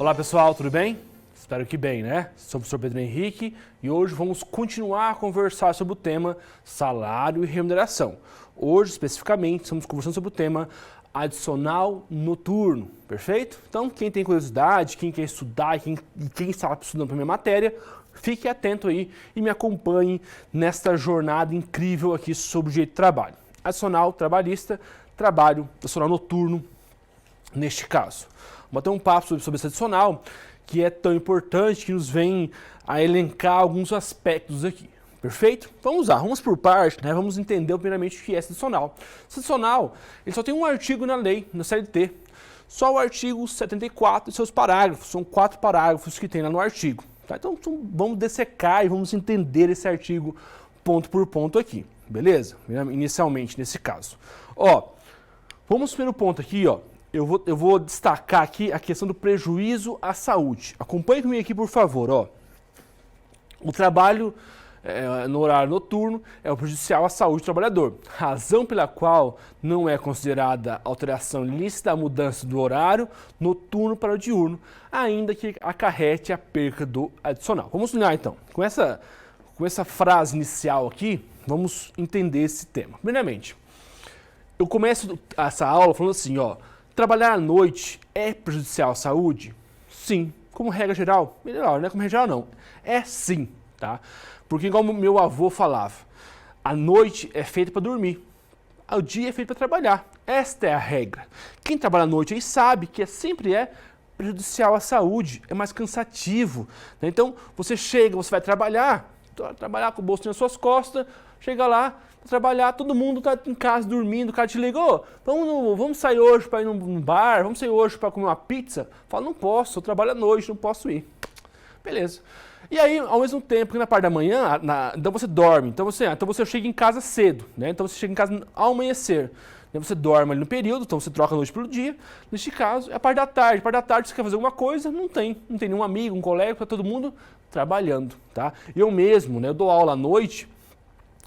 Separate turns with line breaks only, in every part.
Olá pessoal, tudo bem? Espero que bem, né? Sou o professor Pedro Henrique e hoje vamos continuar a conversar sobre o tema salário e remuneração. Hoje, especificamente, estamos conversando sobre o tema adicional noturno, perfeito? Então, quem tem curiosidade, quem quer estudar e quem está estudando para a minha matéria, fique atento aí e me acompanhe nesta jornada incrível aqui sobre o direito de trabalho. Adicional trabalhista, trabalho adicional noturno, neste caso. Vamos ter um papo sobre esse adicional que é tão importante que nos vem a elencar alguns aspectos aqui. Perfeito? Vamos lá, vamos por parte, né? Vamos entender primeiramente o que é esse adicional. Esse adicional, ele só tem um artigo na lei, na CLT. Só o artigo 74 e seus parágrafos. São 4 parágrafos que tem lá no artigo. Tá? Então vamos dessecar e vamos entender esse artigo ponto por ponto aqui. Beleza? Inicialmente, nesse caso. Ó, vamos para o ponto aqui, ó. Eu vou destacar aqui a questão do prejuízo à saúde. Acompanhe comigo aqui, por favor. Ó. O trabalho no horário noturno é o prejudicial à saúde do trabalhador, razão pela qual não é considerada alteração ilícita a mudança do horário noturno para o diurno, ainda que acarrete a perca do adicional. Vamos lá então. Com essa frase inicial aqui, vamos entender esse tema. Primeiramente, eu começo essa aula falando assim, ó. Trabalhar à noite é prejudicial à saúde? Sim. Como regra geral? Melhor, não é como regra geral não. É sim, tá? Porque como meu avô falava, a noite é feita para dormir, o dia é feito para trabalhar. Esta é a regra. Quem trabalha à noite aí sabe que sempre é prejudicial à saúde, é mais cansativo. Né? Então, você chega, você vai trabalhar com o bolso nas suas costas, chega lá, trabalhar, todo mundo tá em casa dormindo, o cara te ligou, vamos sair hoje para ir num bar, vamos sair hoje para comer uma pizza? Fala, não posso, eu trabalho à noite, não posso ir. Beleza. E aí, ao mesmo tempo que na parte da manhã, então você dorme, então você chega em casa cedo, né? Então você chega em casa ao amanhecer. Você dorme ali no período, então você troca a noite pelo dia. Neste caso, é a parte da tarde. A parte da tarde você quer fazer alguma coisa, não tem nenhum amigo, um colega, tá todo mundo trabalhando, tá? Eu mesmo, né, eu dou aula à noite,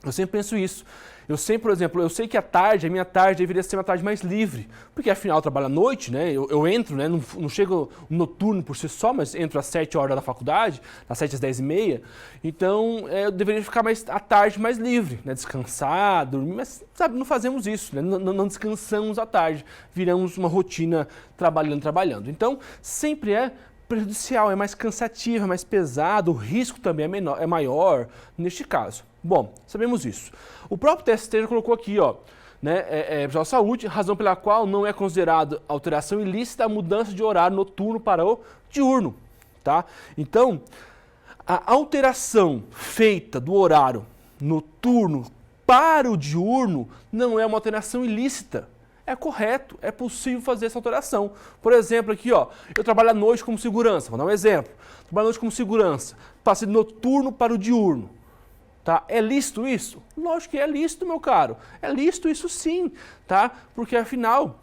eu sempre penso isso. Eu sempre, por exemplo, eu sei que a minha tarde deveria ser uma tarde mais livre, porque afinal eu trabalho à noite, né? Eu entro, né? Não chego noturno por si só, mas entro às 7 horas da faculdade, das 7 às 10h30. Então eu deveria ficar a tarde mais livre, né? Descansar, dormir, mas sabe, não fazemos isso, né? Não descansamos à tarde, viramos uma rotina trabalhando. Então sempre é prejudicial, é mais cansativo, é mais pesado, o risco também é maior neste caso. Bom, sabemos isso. O próprio TST já colocou aqui, ó, né, prejudicial à saúde, razão pela qual não é considerada alteração ilícita a mudança de horário noturno para o diurno, tá? Então, a alteração feita do horário noturno para o diurno não é uma alteração ilícita. É correto, é possível fazer essa alteração. Por exemplo, aqui, ó, eu trabalho à noite como segurança, vou dar um exemplo. Trabalho à noite como segurança, passei do noturno para o diurno. Tá? É lícito isso? Lógico que é lícito, meu caro. É lícito isso sim, tá? Porque afinal,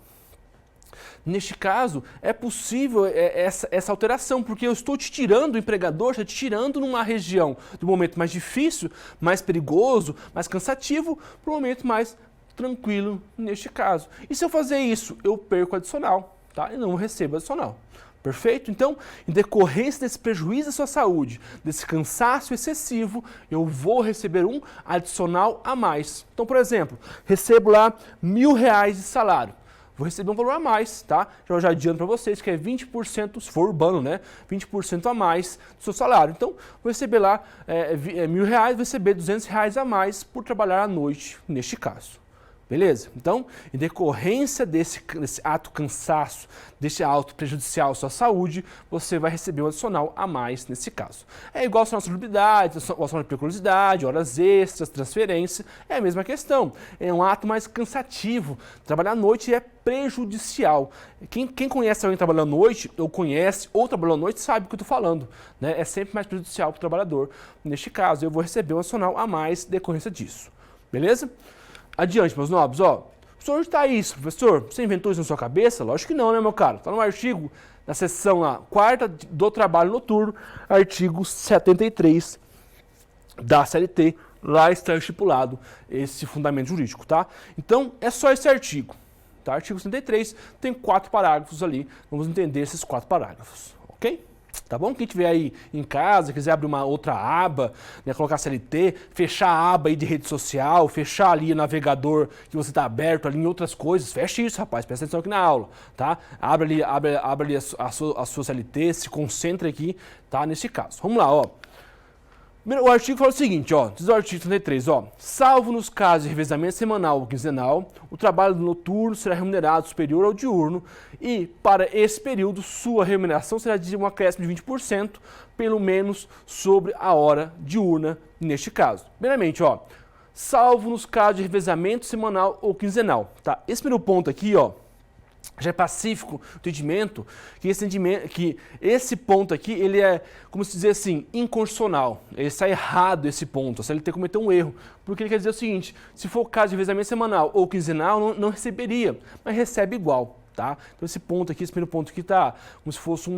neste caso, é possível essa alteração, porque eu estou te tirando, o empregador está te tirando numa região do momento mais difícil, mais perigoso, mais cansativo, para um momento mais tranquilo neste caso. E se eu fazer isso, eu perco adicional, tá? E não recebo adicional. Perfeito? Então, em decorrência desse prejuízo à sua saúde, desse cansaço excessivo, eu vou receber um adicional a mais. Então, por exemplo, recebo lá R$1.000 de salário. Vou receber um valor a mais, tá? Já adianto para vocês que é 20%, se for urbano, né? 20% a mais do seu salário. Então, vou receber lá R$1.000, vou receber R$200 a mais por trabalhar à noite, neste caso. Beleza? Então, em decorrência desse ato cansaço, desse ato prejudicial à sua saúde, você vai receber um adicional a mais nesse caso. É igual ao adicional de salubridade, o adicional de periculosidade, horas extras, transferência, é a mesma questão. É um ato mais cansativo. Trabalhar à noite é prejudicial. Quem conhece alguém trabalhando à noite, ou conhece, ou trabalhou à noite, sabe o que eu estou falando. Né? É sempre mais prejudicial para o trabalhador. Neste caso, eu vou receber um adicional a mais em decorrência disso. Beleza? Adiante, meus nobres, ó. O senhor está isso, professor? Você inventou isso na sua cabeça? Lógico que não, né, meu caro? Está no artigo, na seção lá, 4ª do trabalho noturno, artigo 73 da CLT, lá está estipulado esse fundamento jurídico, tá? Então, é só esse artigo, tá? Artigo 73 tem 4 parágrafos ali, vamos entender esses 4 parágrafos, ok? Tá bom? Quem tiver aí em casa, quiser abrir uma outra aba, né, colocar CLT, fechar a aba aí de rede social, fechar ali o navegador que você está aberto ali em outras coisas, feche isso, rapaz, presta atenção aqui na aula, tá? Abre ali a sua CLT, se concentra aqui, tá? Nesse caso. Vamos lá, ó. O artigo fala o seguinte, ó, diz o artigo 33, ó, salvo nos casos de revezamento semanal ou quinzenal, o trabalho noturno será remunerado superior ao diurno e, para esse período, sua remuneração será de um acréscimo de 20%, pelo menos sobre a hora diurna, neste caso. Primeiramente, ó, salvo nos casos de revezamento semanal ou quinzenal, tá? Esse primeiro ponto aqui, ó, já é pacífico o entendimento que esse ponto aqui, ele é, como se dizer assim, inconstitucional. Ele está errado esse ponto, a CLT cometeu um erro. Porque ele quer dizer o seguinte, se for o caso de revezamento semanal ou quinzenal, não receberia, mas recebe igual, tá? Então esse ponto aqui, esse primeiro ponto aqui tá como se fosse um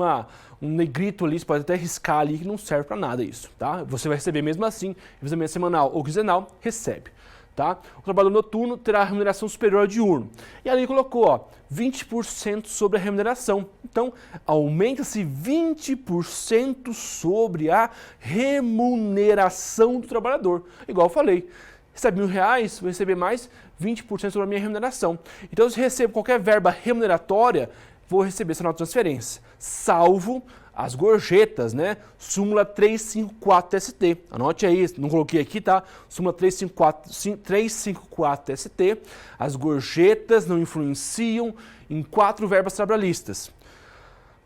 negrito ali, você pode até riscar ali que não serve para nada isso, tá? Você vai receber mesmo assim, revezamento semanal ou quinzenal, recebe. Tá? O trabalhador noturno terá remuneração superior ao diurno. E ali colocou, ó, 20% sobre a remuneração. Então, aumenta-se 20% sobre a remuneração do trabalhador. Igual eu falei, recebe R$1.000, vou receber mais 20% sobre a minha remuneração. Então, se recebo qualquer verba remuneratória, vou receber essa nota de transferência, salvo as gorjetas, né? Súmula 354 TST. Anote aí, não coloquei aqui, tá? Súmula 354 TST. As gorjetas não influenciam em 4 verbas trabalhistas: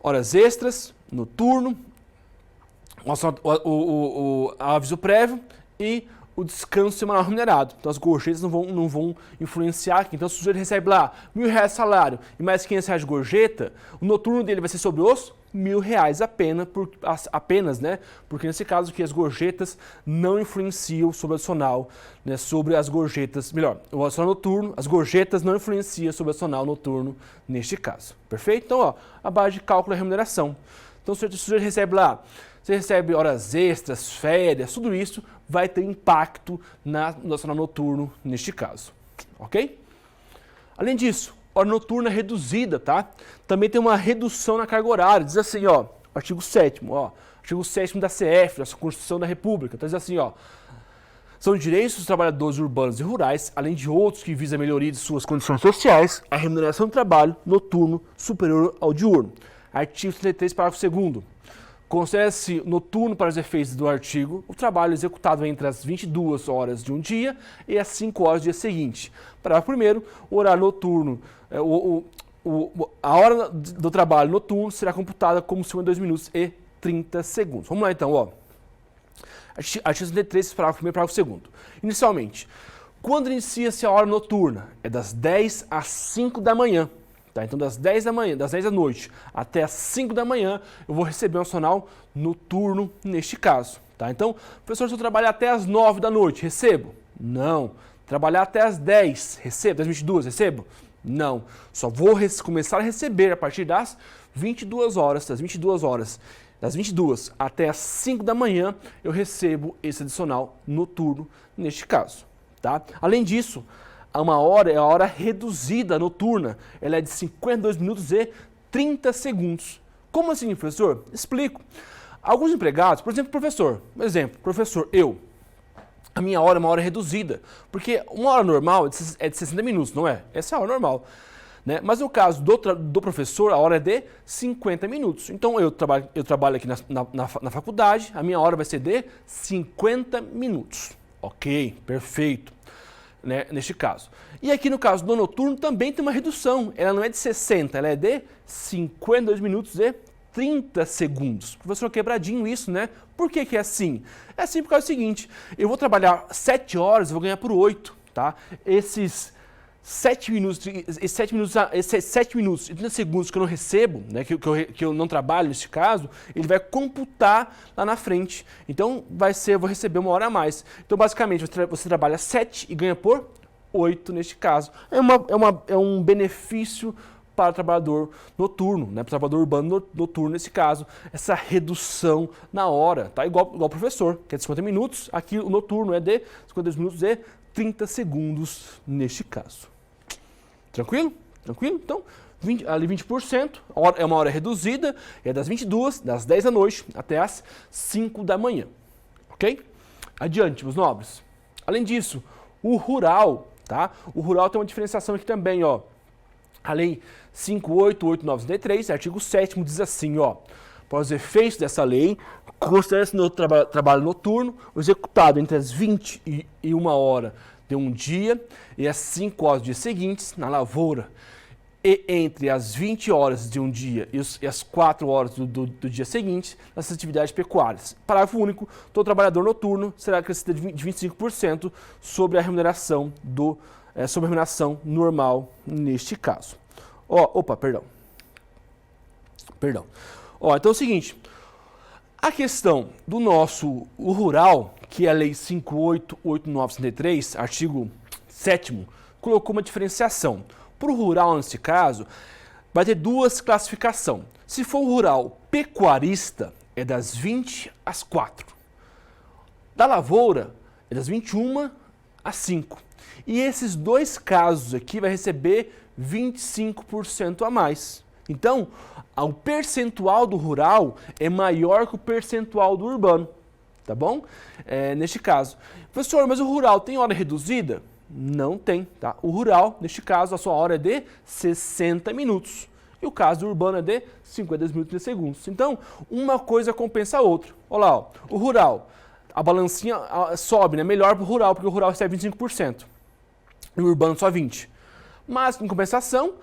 horas extras, noturno, o aviso prévio e o descanso semanal remunerado. Então as gorjetas não vão influenciar aqui. Então se o sujeito recebe lá R$1.000 salário e mais R$500 de gorjeta, o noturno dele vai ser sobre os R$1.000 apenas, né? Porque nesse caso aqui as gorjetas não influenciam sobre o adicional, né? Sobre as gorjetas, melhor, o adicional noturno, as gorjetas não influenciam sobre o adicional noturno neste caso. Perfeito? Então, ó, a base de cálculo é a remuneração. Então se o sujeito recebe lá, você recebe horas extras, férias, tudo isso vai ter impacto no adicional noturno neste caso, ok? Além disso, hora noturna reduzida, tá? Também tem uma redução na carga horária, diz assim, ó, artigo 7º, ó, artigo 7º da CF, da Constituição da República, então diz assim, ó, são direitos dos trabalhadores urbanos e rurais, além de outros que visam a melhoria de suas condições sociais, a remuneração do trabalho noturno superior ao diurno. Artigo 33, parágrafo 2º. Considera-se noturno para os efeitos do artigo o trabalho executado entre as 22 horas de um dia e as 5 horas do dia seguinte. Parágrafo 1º, o horário noturno, a hora do trabalho noturno será computada como 52 minutos e 30 segundos. Vamos lá então, ó. Artigo 33, parágrafo 1º, parágrafo 2º. Inicialmente, quando inicia-se a hora noturna? É das 10 às 5 da manhã. Tá, então das 10 da manhã, das 10 da noite até as 5 da manhã, eu vou receber um adicional noturno neste caso. Tá? Então, professor, se eu trabalhar até as 9 da noite, recebo? Não. Trabalhar até as 10, recebo? Das 22, recebo? Não. Só vou começar a receber a partir das 22 horas, das 22 até as 5 da manhã, eu recebo esse adicional noturno neste caso. Tá? Além disso, uma hora é a hora reduzida noturna, ela é de 52 minutos e 30 segundos. Como assim, professor? Explico. Alguns empregados, por exemplo, professor, a minha hora é uma hora reduzida, porque uma hora normal é de 60 minutos, não é? Essa é a hora normal. Né? Mas no caso do professor, a hora é de 50 minutos. Então eu trabalho aqui na faculdade, a minha hora vai ser de 50 minutos. Ok, perfeito. Né, neste caso. E aqui no caso do noturno também tem uma redução, ela não é de 60, ela é de 52 minutos e 30 segundos. Professor, quebradinho isso, né? Por que que é assim? É assim por causa do seguinte, eu vou trabalhar 7 horas, eu vou ganhar por 8, tá? Esses 7 minutos e 30 segundos que eu não recebo, né, que eu não trabalho nesse caso, ele vai computar lá na frente. Então, eu vou receber uma hora a mais. Então, basicamente, você trabalha 7 e ganha por 8 neste caso. É um benefício para o trabalhador noturno, né, para o trabalhador urbano noturno nesse caso, essa redução na hora, tá? Igual o professor, que é de 50 minutos, aqui o noturno é de 52 minutos e 30 segundos neste caso. Tranquilo? Tranquilo? Então, ali 20%, é uma hora reduzida, é das 22, das 10 da noite até as 5 da manhã, ok? Adiante, meus nobres. Além disso, o rural, tá? O rural tem uma diferenciação aqui também, ó. A lei 5.8.8.933, artigo 7º, diz assim, ó. Para os efeitos dessa lei, considera-se no trabalho noturno executado entre as 20 e 1 hora de um dia e as 5 horas dos dias seguintes na lavoura, e entre as 20 horas de um dia e as 4 horas do dia seguinte nas atividades pecuárias. Parágrafo único, todo trabalhador noturno será acrescido de 25% sobre a remuneração sobre a remuneração normal neste caso. Perdão. Então é o seguinte, a questão do o rural, que é a lei 5.8.8.933, artigo 7º, colocou uma diferenciação. Para o rural, nesse caso, vai ter duas classificações. Se for o rural pecuarista, é das 20 às 4. Da lavoura, é das 21 às 5. E esses dois casos aqui vai receber 25% a mais. Então, o percentual do rural é maior que o percentual do urbano, tá bom? Neste caso. Professor, mas o rural tem hora reduzida? Não tem, tá? O rural, neste caso, a sua hora é de 60 minutos. E o caso do urbano é de 52 minutos e 30 segundos. Então, uma coisa compensa a outra. Olha lá, ó, o rural, a balancinha sobe, né? Melhor para o rural, porque o rural recebe 25%. E o urbano só 20%. Mas, em compensação,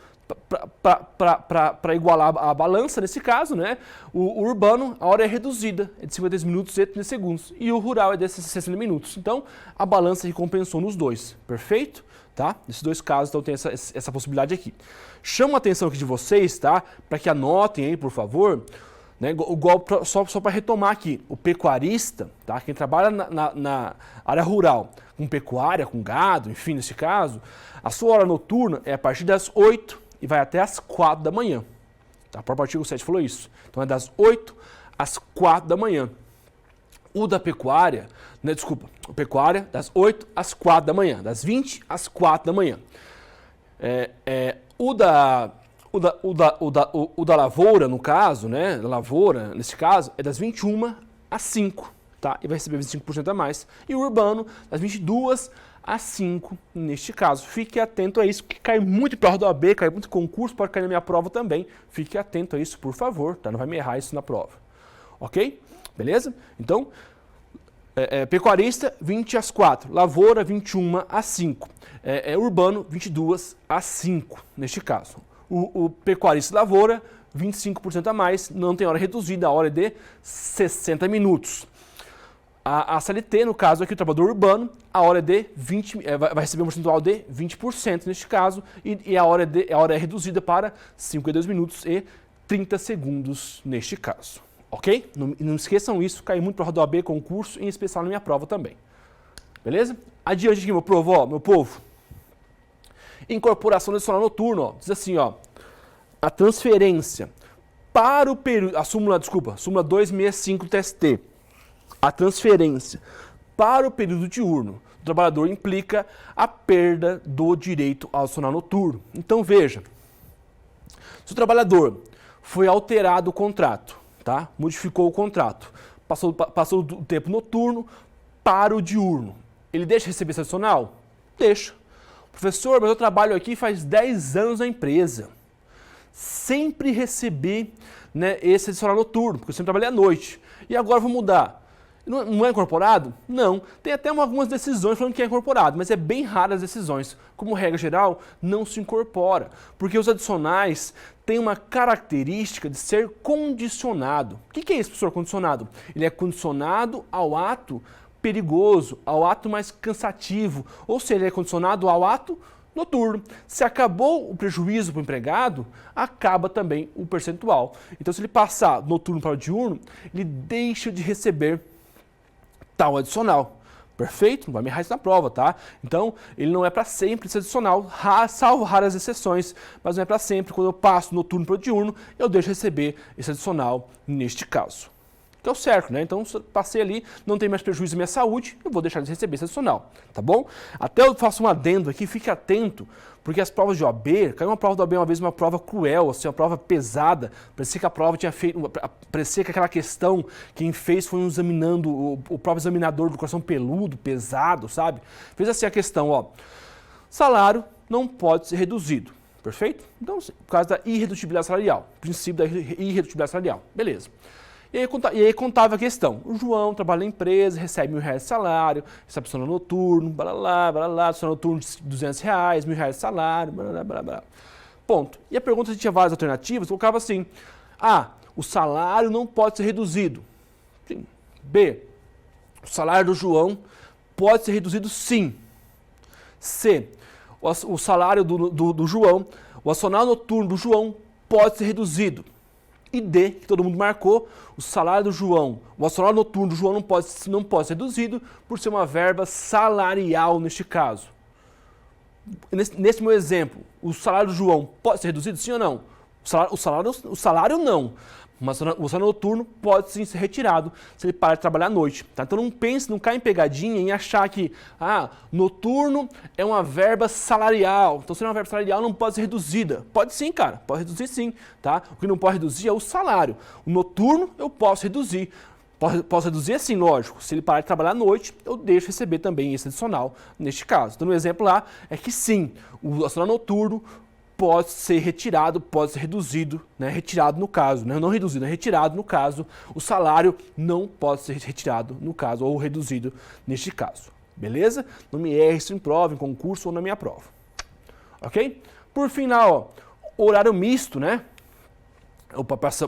para igualar a balança, nesse caso, né? O urbano, a hora é reduzida, é de 52 minutos e 30 segundos. E o rural é de 60 minutos. Então, a balança recompensou nos dois. Perfeito? Tá? Nesses dois casos, então, tem essa possibilidade aqui. Chamo a atenção aqui de vocês, tá? Para que anotem aí, por favor. Né? Igual só para retomar aqui, o pecuarista, tá? Quem trabalha na área rural, com pecuária, com gado, enfim, nesse caso, a sua hora noturna é a partir das 8 e vai até as 4 da manhã. Tá? O próprio artigo 7 falou isso. Então é das 8 às 4 da manhã. O da pecuária, né, desculpa, o pecuária das 8 às 4 da manhã, das 20 às 4 da manhã. O da lavoura, no caso, né, lavoura, nesse caso, é das 21 às 5, tá? E vai receber 25% a mais. E o urbano, das 22 às 5, neste caso. Fique atento a isso, que cai muito em prova da OAB, cai muito em concurso, pode cair na minha prova também. Fique atento a isso, por favor, tá? Não vai me errar isso na prova. Ok? Beleza? Então, pecuarista, 20 às 4. Lavoura, 21 às 5. Urbano, 22 às 5, neste caso. O pecuarista e lavoura, 25% a mais, não tem hora reduzida, a hora é de 60 minutos. A CLT, no caso aqui, o trabalhador urbano, a hora é de 20, vai receber um percentual de 20% neste caso, e a hora é reduzida para 52 minutos e 30 segundos neste caso. Ok? Não esqueçam isso, cai muito para a OAB, concurso, em especial na minha prova também. Beleza? Adiante aqui, meu povo. Incorporação adicional noturno, ó, diz assim, ó, a transferência para o período, súmula 265 do TST, a transferência para o período diurno do trabalhador implica a perda do direito ao adicional noturno. Então veja, se o trabalhador foi alterado o contrato, tá? Modificou o contrato, passou do tempo noturno para o diurno, ele deixa de receber esse adicional? Deixa. Professor, mas eu trabalho aqui faz 10 anos na empresa. Sempre recebi, né, esse adicional noturno, porque eu sempre trabalhei à noite. E agora vou mudar. Não é incorporado? Não. Tem até algumas decisões falando que é incorporado, mas é bem raras as decisões. Como regra geral, não se incorpora. Porque os adicionais têm uma característica de ser condicionado. O que é isso, professor, condicionado? Ele é condicionado ao ato perigoso, ao ato mais cansativo, ou seja, ele é condicionado ao ato noturno. Se acabou o prejuízo para o empregado, acaba também o percentual. Então, se ele passar do noturno para o diurno, ele deixa de receber tal adicional. Perfeito? Não vai me errar isso na prova, tá? Então, ele não é para sempre esse adicional, salvo raras exceções, mas não é para sempre. Quando eu passo do noturno para o diurno, eu deixo de receber esse adicional neste caso. que é o certo, né? Então, se eu passei ali, não tem mais prejuízo à minha saúde, eu vou deixar de receber esse adicional, tá bom? Até eu faço um adendo aqui, fique atento, porque as provas de OAB, caiu uma prova da OAB uma vez, uma prova cruel, assim, uma prova pesada, parecia que a prova tinha feito, parecia que aquela questão, quem fez foi um examinando, o próprio examinador do coração peludo, pesado, sabe? Fez assim a questão, ó, salário não pode ser reduzido, perfeito? Então, por causa da irredutibilidade salarial, princípio da irredutibilidade salarial, beleza. E aí contava a questão, o João trabalha na empresa, recebe R$1.000 de salário, recebe sono noturno, blá, sono noturno de R$200, R$1.000 de salário, blá. Ponto. E a pergunta, se tinha várias alternativas, colocava assim, A, o salário não pode ser reduzido. Sim. B, o salário do João pode ser reduzido sim. C, o salário do João, o adicional noturno do João pode ser reduzido. E D, que todo mundo marcou, o salário do João, o adicional noturno do João não pode ser reduzido por ser uma verba salarial neste caso. Nesse meu exemplo, o salário do João pode ser reduzido, sim ou não? O salário não, mas o salário noturno pode sim ser retirado se ele parar de trabalhar à noite. Tá? Então não cai em pegadinha em achar que noturno é uma verba salarial. Então se é uma verba salarial não pode ser reduzida. Pode sim, cara, pode reduzir sim. Tá? O que não pode reduzir é o salário. O noturno eu posso reduzir. Posso reduzir assim, lógico. Se ele parar de trabalhar à noite, eu deixo receber também esse adicional neste caso. Então, no exemplo lá é que sim, o adicional noturno pode ser retirado, pode ser reduzido, né? Retirado no caso, né? Não reduzido, é retirado no caso. O salário não pode ser retirado no caso, ou reduzido neste caso. Beleza? Não me erre isso em prova, em concurso ou na minha prova. Ok? Por final, ó, horário misto, né?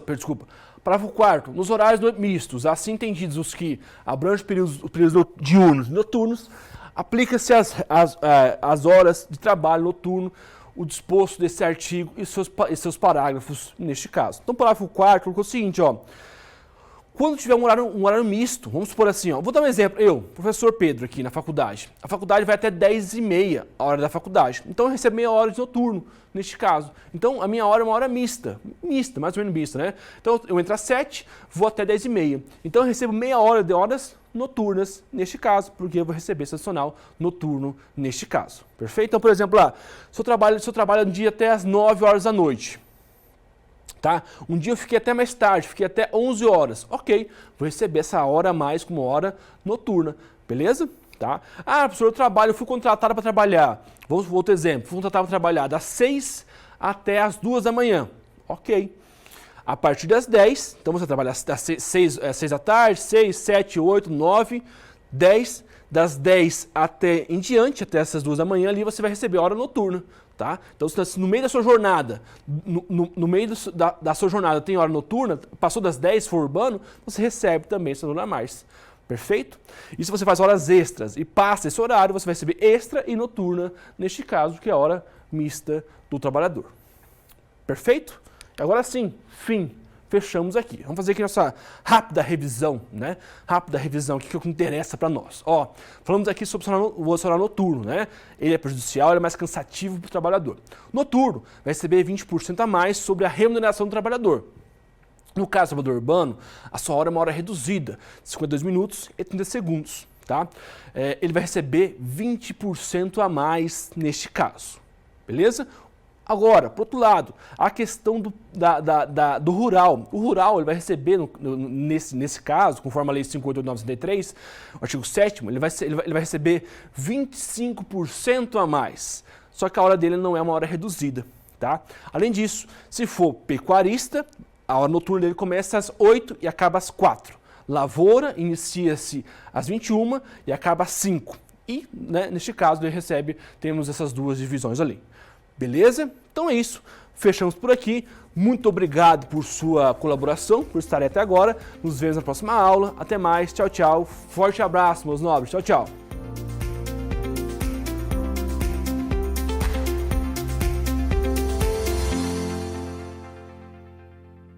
Desculpa. Parágrafo 4º. Nos horários mistos, assim entendidos os que abrangem os períodos diurnos e noturnos, aplica-se as horas de trabalho noturno, o disposto desse artigo e seus parágrafos neste caso. Então, parágrafo 4º colocou o seguinte, ó. Quando tiver um horário misto, vamos supor assim, ó, vou dar um exemplo, eu, professor Pedro, aqui na faculdade. A faculdade vai até 10h30, a hora da faculdade. Então eu recebo meia hora de noturno, neste caso. Então a minha hora é uma hora mista, mais ou menos mista, né? Então eu entro às 7, vou até 10h30. Então eu recebo meia hora de horas noturnas, neste caso, porque eu vou receber esse adicional noturno, neste caso. Perfeito? Então, por exemplo, lá, se eu trabalho um dia até às 9 horas da noite, tá? Um dia eu fiquei até mais tarde, fiquei até 11 horas. Ok, vou receber essa hora a mais como hora noturna, beleza? Tá? Professor, eu fui contratado para trabalhar. Vamos outro exemplo, fui contratado para trabalhar das 6 até as 2 da manhã. Ok. A partir das 10, então você trabalha das 6 da tarde, 6, 7, 8, 9, 10. Das 10 até em diante, até essas 2 da manhã ali, você vai receber hora noturna. Tá? Então, se no meio da sua jornada, no meio da sua jornada tem hora noturna, passou das 10, for urbano, você recebe também essa hora a mais. Perfeito? E se você faz horas extras e passa esse horário, você vai receber extra e noturna, neste caso, que é a hora mista do trabalhador. Perfeito? Agora sim, fim. Fechamos aqui. Vamos fazer aqui nossa rápida revisão, né? Rápida revisão, o que é o que interessa para nós. Ó, falamos aqui sobre o horário noturno, né? Ele é prejudicial, ele é mais cansativo para o trabalhador. Noturno vai receber 20% a mais sobre a remuneração do trabalhador. No caso do trabalhador urbano, a sua hora é uma hora reduzida, 52 minutos e 30 segundos, tá? Ele vai receber 20% a mais neste caso, beleza? Agora, por outro lado, a questão do rural. O rural ele vai receber, nesse caso, conforme a Lei 5.8.963, o artigo 7º, ele vai receber 25% a mais. Só que a hora dele não é uma hora reduzida. Tá? Além disso, se for pecuarista, a hora noturna dele começa às 8 e acaba às 4. Lavoura inicia-se às 21 e acaba às 5. E, né, neste caso, temos essas duas divisões ali. Beleza? Então é isso. Fechamos por aqui. Muito obrigado por sua colaboração, por estar até agora. Nos vemos na próxima aula. Até mais. Tchau, tchau. Forte abraço, meus nobres. Tchau, tchau.